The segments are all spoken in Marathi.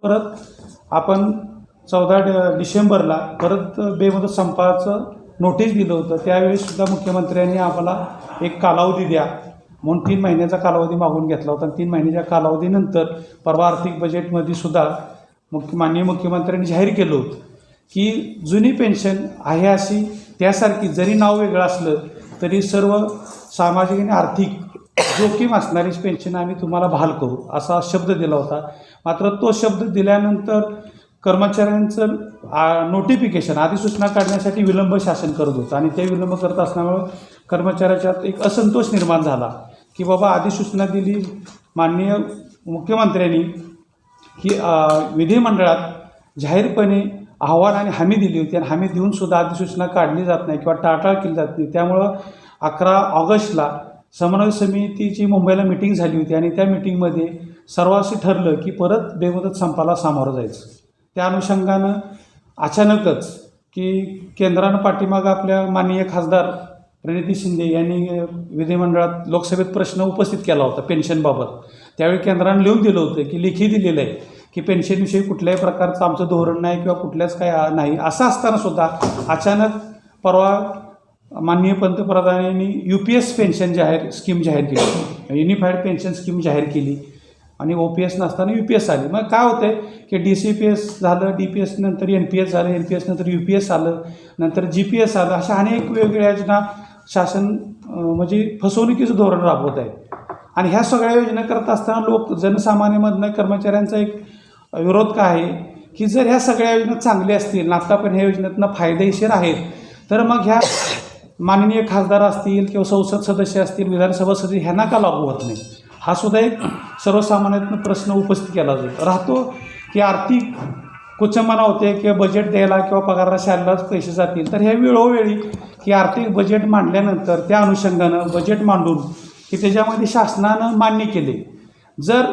परत आपण 14 डिसेंबरला परत बेमुदत संपाचं नोटीस दिलं होतं. त्यावेळेससुद्धा मुख्यमंत्र्यांनी आम्हाला एक कालावधी द्या म्हणून 3 महिन्याचा कालावधी मागून घेतला होता. 3 महिन्याच्या कालावधीनंतर परवा आर्थिक बजेटमध्ये सुद्धा माननीय मुख्यमंत्र्यांनी जाहीर केलं होतं की जुनी पेन्शन आहे अशी त्यासारखी, जरी नाव वेगळं असलं तरी सर्व सामाजिक आणि आर्थिक जोखीम असणारीच पेन्शन आम्ही तुम्हाला बहाल करू असा शब्द दिला होता. मात्र तो शब्द दिल्यानंतर कर्मचाऱ्यांचं नोटिफिकेशन अधिसूचना काढण्यासाठी विलंब शासन करत होतं आणि ते विलंब करत असल्यामुळं कर्मचाऱ्याच्यात एक असंतोष निर्माण झाला की बाबा अधिसूचना दिली माननीय मुख्यमंत्र्यांनी की विधिमंडळात जाहीरपणे आव्हान आणि हमी दिली होती आणि हमी देऊनसुद्धा अधिसूचना काढली जात नाही किंवा टाळाटाळ केली जात नाही. त्यामुळं 11 ऑगस्टला समन्वय समितीची मुंबईला मिटिंग झाली होती आणि त्या मिटिंगमध्ये सर्वांशी ठरलं की परत बेमुदत संपाला सामोरं जायचं. त्या अनुषंगानं अचानकच की केंद्रानं पाठीमागं आपल्या माननीय खासदार प्रणिती शिंदे यांनी विधिमंडळात लोकसभेत प्रश्न उपस्थित केला होता पेन्शनबाबत. त्यावेळी केंद्रानं लिहून दिलं होतं की लेखी दिलेलं आहे की पेन्शनविषयी कुठल्याही प्रकारचं आमचं धोरण नाही किंवा कुठल्याच काय नाही. असं असतानासुद्धा अचानक परवा माननीय पंतप्रधानांनी UPS पेन्शन स्कीम जाहीर केली, युनिफाईड पेन्शन स्कीम जाहीर केली आणि OPS नसताना UPS आली. मग काय होतं आहे की DCPS झालं, DPS नंतर NPS झालं, NPS नंतर UPS आलं, नंतर GPS आलं. अशा अनेक वेगवेगळ्या योजना शासन म्हणजे फसवणुकीचं धोरण राबवत आहे आणि ह्या सगळ्या योजना करत असताना जनसामान्यामधनं कर्मचाऱ्यांचा एक विरोध काय आहे की जर ह्या सगळ्या योजना चांगल्या असतील आणि आत्तापर्यंत ह्या योजनेतनं फायदेशीर आहेत तर मग ह्या माननीय खासदार असतील किंवा संसद सदस्य असतील, विधानसभा सदस्य ह्यांना का लागू होत नाही, हा सुद्धा एक सर्वसामान्यातनं प्रश्न उपस्थित केला राहतो की आर्थिक कुचंबना होते किंवा बजेट द्यायला किंवा पगाराला शाळेलाच पैसे जातील. तर ह्या वेळोवेळी की आर्थिक बजेट मांडल्यानंतर त्या अनुषंगानं बजेट मांडून की त्याच्यामध्ये शासनानं मान्य केले, जर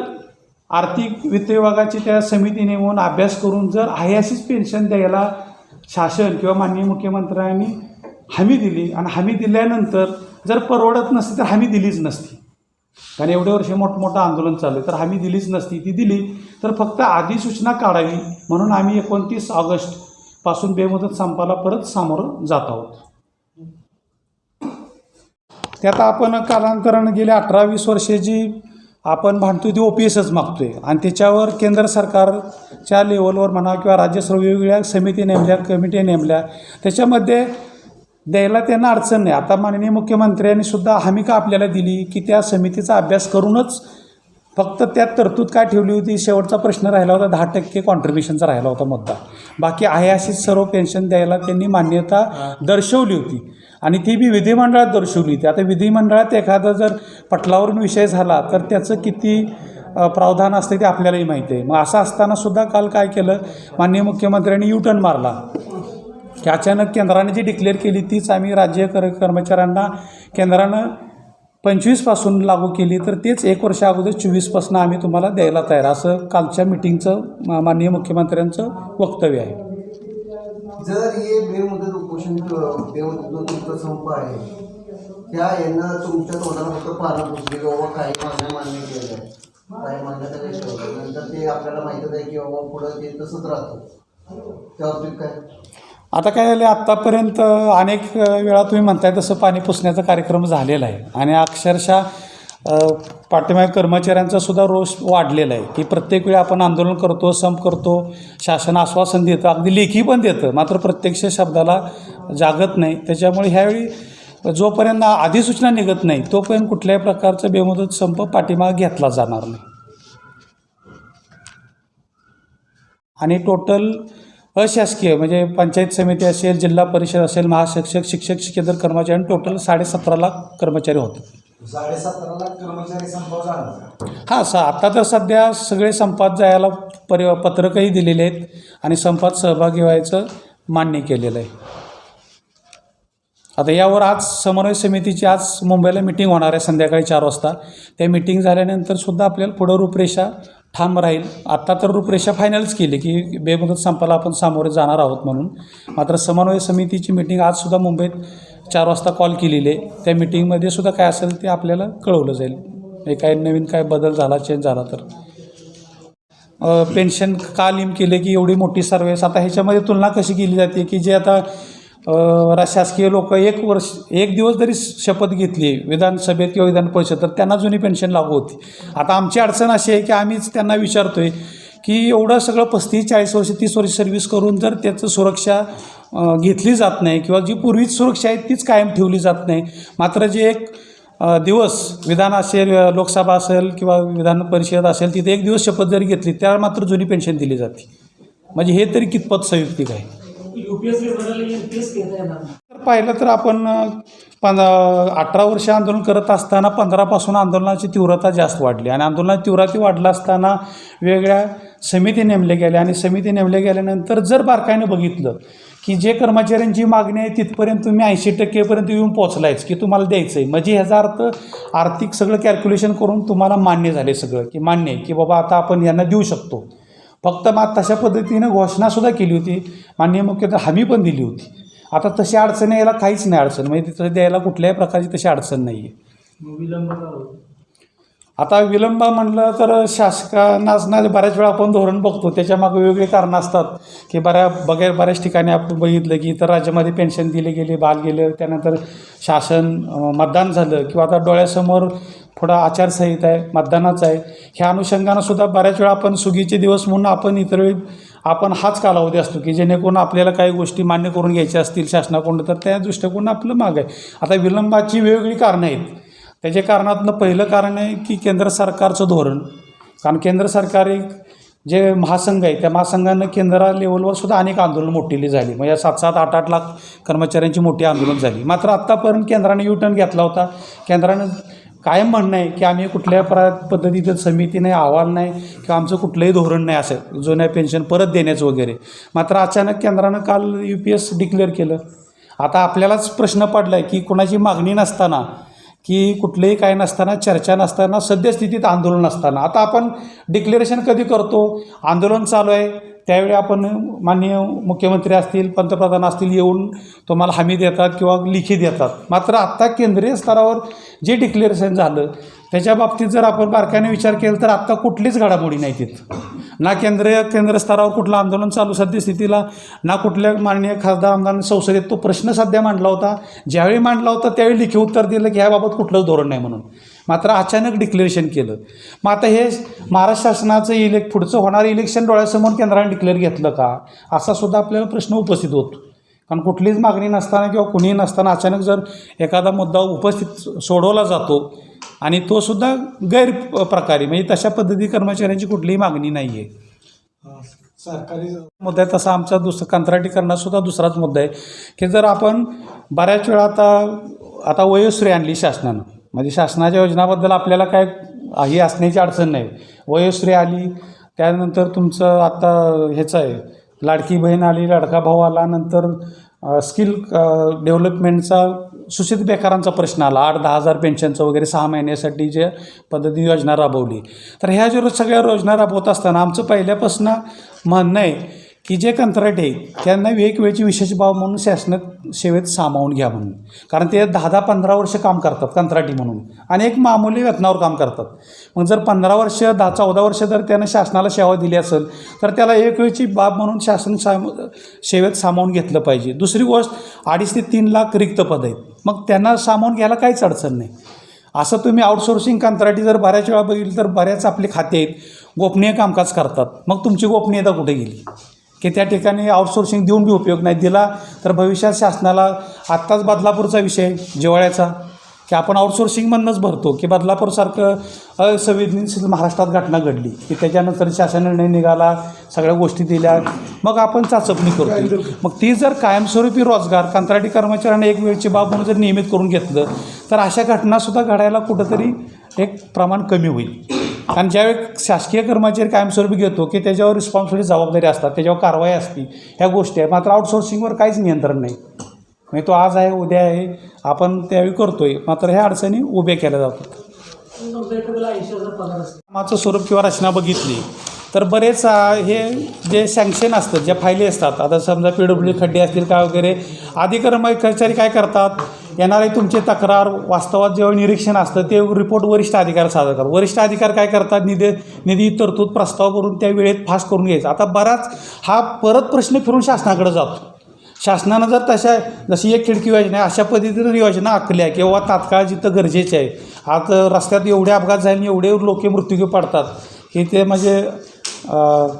आर्थिक वित्त विभागाची त्या समिती नेमून अभ्यास करून जर आहे अशीच पेन्शन द्यायला शासन किंवा माननीय मुख्यमंत्र्यांनी हमी दिली आणि हमी दिल्यानंतर जर परवडत नसती तर हमी दिलीच नसती. कारण एवढे वर्ष मोठमोठं आंदोलन चालू आहे तर हमी दिलीच नसती. ती दिली तर फक्त अधिसूचना काढावी म्हणून आम्ही 29 ऑगस्टपासून बेमुदत संपाला परत सामोरं जात आहोत. त्यात आपण कालांतरानं गेल्या 18-20 वर्षे जी आपण म्हणतो ती OPSच मागतो आहे आणि त्याच्यावर केंद्र सरकारच्या लेवलवर म्हणा किंवा राज्य सर्व वेगवेगळ्या समिती नेमल्या, कमिटी नेमल्या, त्याच्यामध्ये द्यायला त्यांना अडचण नाही. आता माननीय मुख्यमंत्र्यांनी सुद्धा हमी का आपल्याला दिली की त्या समितीचा अभ्यास करूनच फक्त त्यात तरतूद काय ठेवली होती, शेवटचा प्रश्न राहिला होता 10% कॉन्ट्रिब्युशनचा राहिला होता मुद्दा. बाकी आहे अशीच सर्व पेन्शन द्यायला त्यांनी मान्यता दर्शवली होती आणि ती बी विधिमंडळात दर्शवली होती. आता विधिमंडळात एखादा जर पटलावरून विषय झाला तर त्याचं किती प्रावधान असते ते आपल्यालाही माहिती आहे. मग असं असतानासुद्धा काल काय केलं, माननीय मुख्यमंत्र्यांनी U-टर्न मारला की अचानक केंद्राने जी डिक्लेअर केली तीच आम्ही राज्य कर्मचाऱ्यांना केंद्रानं 25पासून लागू केली तर तेच 1 वर्ष अगोदर 24पासून आम्ही तुम्हाला द्यायला तयार, असं कालच्या मिटिंगचं माननीय मुख्यमंत्र्यांचं वक्तव्य आहे. जर हे बेमुदत उपोषण बेमुदत संप आहे त्या यांना तुमच्या तोंडाला फक्त पानं पुसली की बाबा काही मागण्या मान्य केल्या, काही मागण्या तरी ठेवल्या, नंतर ते आपल्याला माहीतच आहे की बाबा पुढं ते तसंच राहतं, त्या बाबतीत काय? आता काय झालं, आत्तापर्यंत अनेक वेळा तुम्ही म्हणताय तसं पाणी पुसण्याचा कार्यक्रम झालेला आहे आणि अक्षरशः पाठीमागे कर्मचाऱ्यांचा सुद्धा रोष वाढलेला आहे की प्रत्येक वेळी आपण आंदोलन करतो, संप करतो, शासन आश्वासन देतं, अगदी लेखी पण देतं, मात्र प्रत्यक्ष शब्दाला जागत नाही. त्याच्यामुळे ह्यावेळी जोपर्यंत अधिसूचना निघत नाही तोपर्यंत कुठल्याही प्रकारचा बेमुदत संप पाठीमागे घेतला जाणार नाही. आणि टोटल अशासकीय म्हणजे पंचायत समिती असेल, जिल्हा परिषद असेल, महाशिक्षक, शिक्षक, शिक्षकेतर कर्मचारी टोटल 17.5 लाख कर्मचारी होते. 17.5 लाख कर्मचारी संपावर झाला. हां, आता तर सध्या सगळे संपात जायला पत्रकही दिलेले आहेत आणि संपात सहभागी व्हायचं मान्य केलेलं आहे. आता यावर आज समन्वय समितीची आज मुंबईला मिटिंग होणार आहे संध्याकाळी 4 वाजता. त्या मिटिंग झाल्यानंतर सुद्धा आपल्याला पुढं रूपरेषा ठाम राहील. आत्ता तर रूपरेषा फायनलच केली की बेमुदत संपाला आपण सामोरे जाणार आहोत म्हणून. मात्र समन्वय समितीची मिटिंग आजसुद्धा मुंबईत 4 वाजता कॉल केलेली आहे. त्या मिटिंगमध्ये सुद्धा काय असेल ते आपल्याला कळवलं जाईल. काय नवीन काय बदल झाला, चेंज झाला तर. पेन्शन का लिम केले की एवढी मोठी सर्व्हिस. आता ह्याच्यामध्ये तुलना कशी केली जाते की जे आता शासकीय लोक एक दिवस जरी शपथ घेतली विधानसभेत किंवा विधान परिषद तर त्यांना जुनी पेन्शन लागू होती. आता आमची अडचण अशी आहे की आम्हीच त्यांना विचारतोय की एवढं सगळं 35-40 वर्ष 30 वर्ष सर्व्हिस करून जर त्याचं सुरक्षा घेतली जात नाही किंवा जी पूर्वीच सुरक्षा आहे तीच कायम ठेवली जात नाही, मात्र जे एक दिवस विधान असेल लोकसभा असेल किंवा विधान परिषद असेल तिथे एक दिवस शपथ जरी घेतली त्याला मात्र जुनी पेन्शन दिली जाते. म्हणजे हे तरी कितपत संयुक्तिक आहे. पाहिलं तर आपण 18 वर्ष आंदोलन करत असताना 15पासून आंदोलनाची तीव्रता जास्त वाढली आणि आंदोलनाची तीव्रता वाढला असताना वेगवेगळ्या समिती नेमल्या गेल्या आणि समिती नेमल्या गेल्यानंतर जर बारकाईनं बघितलं की जे कर्मचाऱ्यांची मागणी आहे तिथपर्यंत तुम्ही 80% येऊन पोचलायच की तुम्हाला द्यायचं आहे, म्हणजे ह्याचा अर्थ आर्थिक सगळं कॅल्क्युलेशन करून तुम्हाला मान्य झाले सगळं की मान्य आहे की बाबा आता आपण यांना देऊ शकतो. फक्त मग तशा पद्धतीनं घोषणासुद्धा केली होती, माननीय मुख्यमंत्री हमी पण दिली होती. आता तशी अडचण यायला काहीच नाही, अडचण म्हणजे तिथं द्यायला कुठल्याही प्रकारची तशी अडचण नाही आहे. आता विलंब म्हटलं तर शासकांनाच बऱ्याच वेळा आपण धोरण बघतो त्याच्यामागे वेगवेगळी कारणं असतात की बऱ्याच ठिकाणी आपण बघितलं की इतर राज्यामध्ये पेन्शन दिले गेले, बाल गेलं, त्यानंतर शासन मतदान झालं किंवा आता डोळ्यासमोर पुढं आचारसंहिता आहे, मतदानाचं आहे, ह्या अनुषंगानं सुद्धा बऱ्याच वेळा आपण सुगीचे दिवस म्हणून आपण इतर वेळी आपण हाच कालावधी असतो की जेणेकरून आपल्याला काही गोष्टी मान्य करून घ्यायच्या असतील शासनाकडून तर त्या दृष्टिकोन आपलं मागं आहे. आता विलंबाची वेगवेगळी कारणं आहेत. त्याच्या कारणातनं पहिलं कारण आहे की केंद्र सरकारचं धोरण, कारण केंद्र सरकार एक जे महासंघ आहे त्या महासंघानं केंद्र लेवलवर सुद्धा अनेक आंदोलनं मोठी झाली, म्हणजे 7-7, 8-8 लाख कर्मचाऱ्यांची मोठी आंदोलन झाली. मात्र आत्तापर्यंत केंद्राने U-टर्न घेतला होता. केंद्रानं कायम म्हणणं आहे की आम्ही कुठल्या पद्धतीचं समिती नाही, अहवाल नाही किंवा आमचं कुठलंही धोरण नाही असं जुन्या पेन्शन परत देण्याचं वगैरे. मात्र अचानक केंद्रानं काल UPS डिक्लेअर केलं. आता आपल्यालाच प्रश्न पडला आहे की कोणाची मागणी नसताना की कुठलेही काय नसताना, चर्चा नसताना, सद्यस्थितीत आंदोलन असताना आता आपण डिक्लेरेशन कधी करतो, आंदोलन चालू आहे त्यावेळी आपण माननीय मुख्यमंत्री असतील, पंतप्रधान असतील येऊन तुम्हाला हमी देतात किंवा लिखी देतात. मात्र आत्ता केंद्रीय स्तरावर जे डिक्लेरेशन झालं त्याच्या बाबतीत जर आपण बारकाईने विचार केला तर आत्ता कुठलीच घडामोडी नाही तिथं. ना केंद्र स्तरावर कुठलं आंदोलन चालू सद्यस्थितीला, ना कुठल्या माननीय खासदार आमदारांनी संसदेत तो प्रश्न सध्या मांडला होता. ज्यावेळी मांडला होता त्यावेळी लिखित उत्तर दिलं की ह्याबाबत कुठलंच धोरण नाही म्हणून. मात्र अचानक डिक्लेरेशन केलं. मग आता हे महाराष्ट्र शासनाचं पुढचं होणारं इलेक्शन डोळ्यासमोर केंद्राने डिक्लेअर घेतलं का असा सुद्धा आपल्याला प्रश्न उपस्थित होतो. कारण कुठलीच मागणी नसताना किंवा कुणीही नसताना अचानक जर एखादा मुद्दा उपस्थित सोडवला जातो आणि तो सुद्धा गैरप्रकारे, म्हणजे तशा पद्धती कर्मचाऱ्यांची कुठलीही मागणी नाही आहे. सरकारी मुद्दा आहे तसा आमचा कंत्राटीकरणासुद्धा दुसराच मुद्दा आहे की जर आपण बऱ्याच वेळा आता वयोश्री आणली शासनानं, म्हणजे शासनाच्या योजनाबद्दल आपल्याला काय ही असण्याची अडचण नाही. वयोश्री आली, त्यानंतर तुमचं आता ह्याचं आहे लाडकी बहीण आली, लाडका भाऊ आला, नंतर स्किल डेव्हलपमेंटचा सुशिक्षित बेकारांचा प्रश्न आला, 8-10 हजार पेन्शनचं वगैरे 6 महिन्यासाठी जे पद्धतीने योजना राबवली. तर ह्या ज्या सगळ्या योजना राबवत असताना आमचं पहिल्यापासून म्हणणं आहे की जे कंत्राटी आहे त्यांना वेगवेगळी विशेष बाब म्हणून शासनात सेवेत सामावून घ्या म्हणून, कारण ते 10-15 वर्ष काम करतात कंत्राटी म्हणून आणि एक मामूली वेतनावर काम करतात. मग जर 15 वर्ष 10-14 वर्ष जर त्यानं शासनाला सेवा दिली असेल तर त्याला एक वेळची बाब म्हणून शासन सेवेत सामावून घेतलं पाहिजे. दुसरी गोष्ट 2.5 ते 3 लाख रिक्त पद आहेत, मग त्यांना सामावून घ्यायला काहीच अडचण नाही. असं तुम्ही आउटसोर्सिंग कंत्राटी जर बऱ्याच वेळा बघितलं तर बऱ्याच आपले खाते आहेत गोपनीय कामकाज करतात, मग तुमची गोपनीयता कुठे गेली की त्या ठिकाणी आउटसोर्सिंग देऊन बी उपयोग नाही. दिला तर भविष्यात शासनाला आत्ताच बदलापूरचा विषय जिवाळ्याचा की आपण आउटसोर्सिंगमधूनच भरतो की बदलापूरसारखं असंवेदनशील महाराष्ट्रात घटना घडली की त्याच्यानंतर शासन निर्णय निघाला, सगळ्या गोष्टी दिल्या, मग आपण चाचपणी करतो. मग ती जर कायमस्वरूपी रोजगार कंत्राटी कर्मचाऱ्यांना एक वेळची बाब म्हणून जर नियमित करून घेतलं तर अशा घटनासुद्धा घडायला कुठंतरी एक प्रमाण कमी होईल. कारण ज्यावेळी शासकीय कर्मचारी कायमस्वरूपी घेतो की त्याच्यावर रिस्पॉन्सिबिलिटी जबाबदारी असतात, त्याच्यावर कारवाई असते, ह्या गोष्टी आहे. मात्र आउटसोर्सिंगवर काहीच नियंत्रण नाही, म्हणजे तो आज आहे उद्या आहे आपण त्यावेळी करतो आहे, मात्र ह्या अडचणी उभ्या केल्या जातात. कामाचं स्वरूप किंवा रचना बघितली तर बरेच हे जे सँक्शन असतात, ज्या फायली असतात, आता समजा PWD खड्डे असतील काय वगैरे, आधी कर्मचारी काय करतात येणारे तुमचे तक्रार वास्तवात जेव्हा निरीक्षण असतं ते रिपोर्ट वरिष्ठ अधिकारी सादर करतात. वरिष्ठ अधिकारी काय करतात, निधी तरतूद प्रस्ताव करून त्या वेळेत फास्ट करून घ्यायचा. आता बराच हा परत प्रश्न फिरून शासनाकडे जातो. शासनानं जर जशी एक खिडकी योजना आहे अशा पद्धतीनं योजना आखल्या किंवा तात्काळ जिथं गरजेचे आहे, आता रस्त्यात एवढे अपघात झाले एवढे लोक मृत्यू पडतात हे ते म्हणजे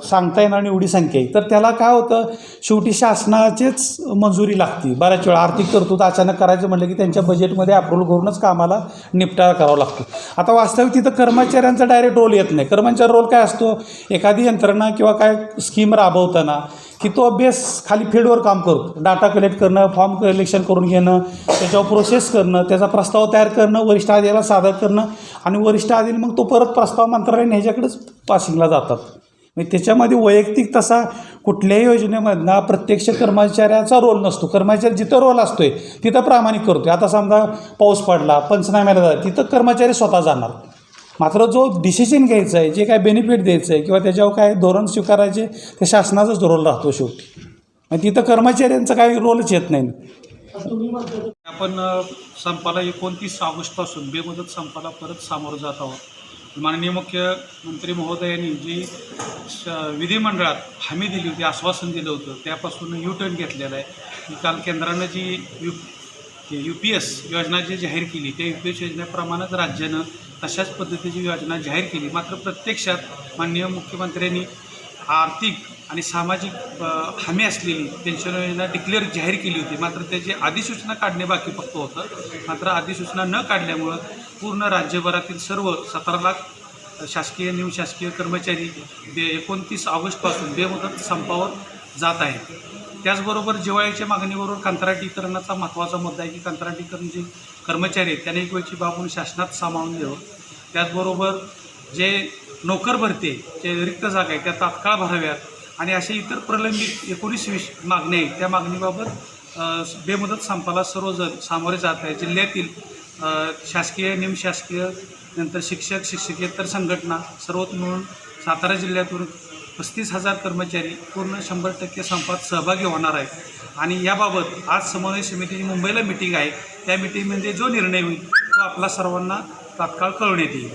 सांगता येणार एवढी संख्या आहे, तर त्याला काय होतं, शेवटी शासनाचीच मंजुरी लागते. बऱ्याच वेळा आर्थिक तरतूद अचानक करायचं म्हटलं की त्यांच्या बजेटमध्ये अप्रूव्हल करूनच कामाला निपटारा करावा लागतो. आता वास्तविक तिथं कर्मचाऱ्यांचा डायरेक्ट रोल येत नाही. कर्मचारी रोल काय असतो, एखादी यंत्रणा किंवा काय स्कीम राबवताना की तो बेस खाली फील्डवर काम करतो. डाटा कलेक्ट करणं, फॉर्म कलेक्शन करून घेणं, त्याच्यावर प्रोसेस करणं, त्याचा प्रस्ताव तयार करणं, वरिष्ठ अधिकाऱ्याला सादर करणं आणि वरिष्ठ अधिकारी मग तो परत प्रस्ताव मंत्रालयाने ह्याच्याकडेच पासिंगला जातात. म्हणजे त्याच्यामध्ये वैयक्तिक तसा कुठल्याही योजनेमधला प्रत्यक्ष कर्मचाऱ्याचा रोल नसतो. कर्मचारी जिथं रोल असतो आहे तिथं प्रामाणिक करतो. आता समजा पाऊस पडला, पंचनाम्याला जातो, तिथं कर्मचारी स्वतः जाणार. मात्र जो डिसिजन घ्यायचा आहे, जे काय बेनिफिट द्यायचं आहे किंवा त्याच्यावर काय धोरण स्वीकारायचे ते शासनाचाच रोल राहतो शेवटी. आणि तिथं कर्मचाऱ्यांचा काही रोलच येत नाही. आपण संपाला 29 ऑगस्टपासून बेमुदत संपाला परत सामोरं जात आहोत. माननीय मुख्यमंत्री महोदयांनी जी विधिमंडळात हमी दिली होती, आश्वासन दिलं होतं, त्यापासून U-टर्न घेतलेला आहे. काल केंद्रानं जी UPS योजना जी जाहीर केली त्या UPS योजनेप्रमाणेच राज्यानं तशाच पद्धतीची योजना जाहीर केली. मात्र प्रत्यक्षात माननीय मुख्यमंत्र्यांनी आर्थिक आणि सामाजिक हमी असलेली पेन्शन योजना डिक्लेअर जाहीर केली होती. मात्र त्याची अधिसूचना काढणे बाकी फक्त होतं. मात्र अधिसूचना न काढल्यामुळं पूर्ण राज्यभरातील सर्व 17 लाख शासकीय निमशासकीय कर्मचारी 29 ऑगस्टपासून बेमुदत संपावर जात आहेत. त्याचबरोबर जिव्हाळ्याच्या मागणीबरोबर कंत्राटीकरणाचा महत्त्वाचा मुद्दा आहे की कंत्राटीकरण जे कर्मचारी आहेत त्यांनी एक वेळची बाब म्हणून शासनात सामावून द्यावं. त्याचबरोबर जे नोकर भरते जे रिक्त जागा आहेत त्या तात्काळ भराव्यात आणि अशा इतर प्रलंबित 19-20 मागण्या आहेत त्या मागणीबाबत बेमुदत संपाला सर्वजण सामोरे जात आहे. जिल्ह्यातील शासकीय निमशासकीय नंतर शिक्षक शिक्षकेतर संघटना सर्वच मिळून सातारा जिल्ह्यातून 35,000 कर्मचारी पूर्ण 100% संपात सहभागी होणार आहेत. आणि याबाबत आज समन्वय समितीची मुंबईला मिटिंग आहे. त्या मिटिंगमध्ये जो निर्णय होईल तो आपला सर्वांना तात्काळ कळवण्यात येईल.